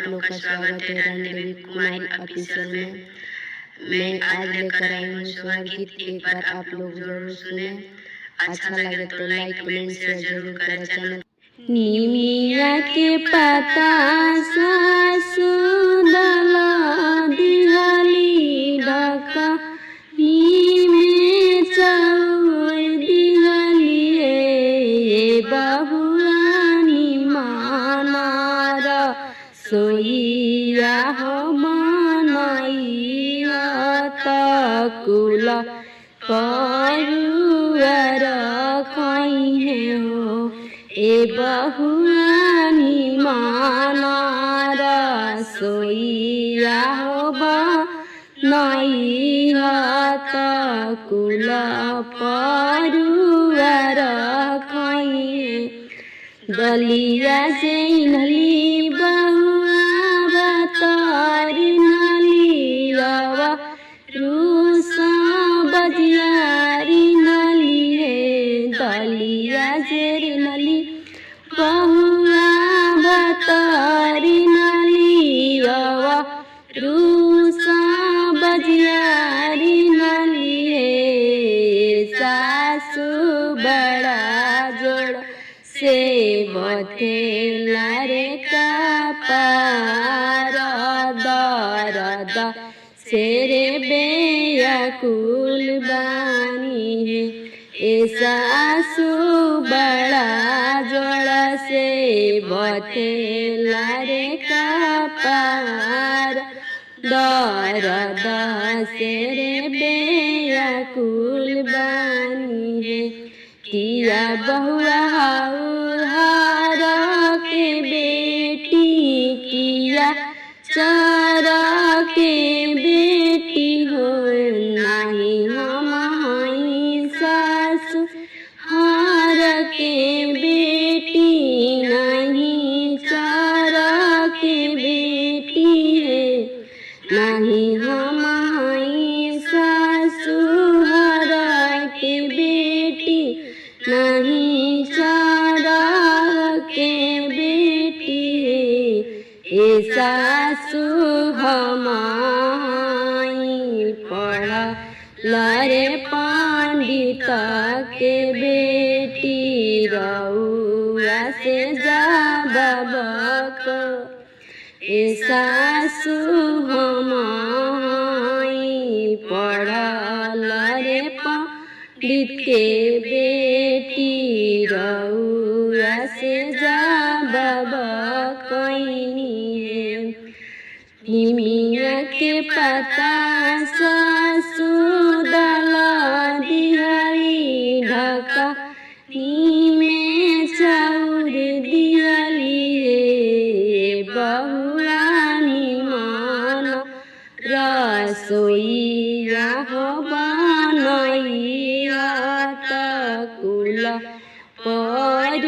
आप लोग का स्वागत है रणदेवी कुमारी ऑफिशियल में। मैं आज लेकर आई हूँ सुहाग गीत, एक बार आप लोग जरूर सुने। अच्छा लगे तो लाइक कमेंट शेयर जरूर करें चैनल। निमिया के पता सासु दला दिहाली ढका नीमे चाउर दिहाली ये बहुआनी मानारा सोइया हो मनाइया तकुला परुआर खइहे हो ए बहुआनी मानारा सोइया हो बनाइया तकुला परुआर खइहे दलिया से नली बहुआ बतारी नलियावा रूसा बजियारी नली है दलिया से नली बहुआ बतारी नलियावा रूसा बजियारी नली है सासु बड़ा जोड़ से बथेला रे कपार दरद से रे बेयाकुल बानी है ए सासु बड़ा जोड़ से बथेला रे कपार दरद से रे बेयाकुल बानी है किया बहुआ हार के बेटी किया चारा के बेटी हो नहीं हम हाई सासु हार के बेटी नहीं चारा के बेटी है नहीं हम हाई सासु हार के बेटी नहीं चारा के बेटी है ए सासु हमाई पढ़ा लारे पंडित के बेटी रउआ से जा बबक ए सासु हमाई पढ़ा लारे पंडित के बेटी रउआ से जा बबक निमिया के पता सासु दला दिहाली ढका नीमे चाउर दिहाली बहुआनी मान रसोइया हो बनाइया तकुला परुआर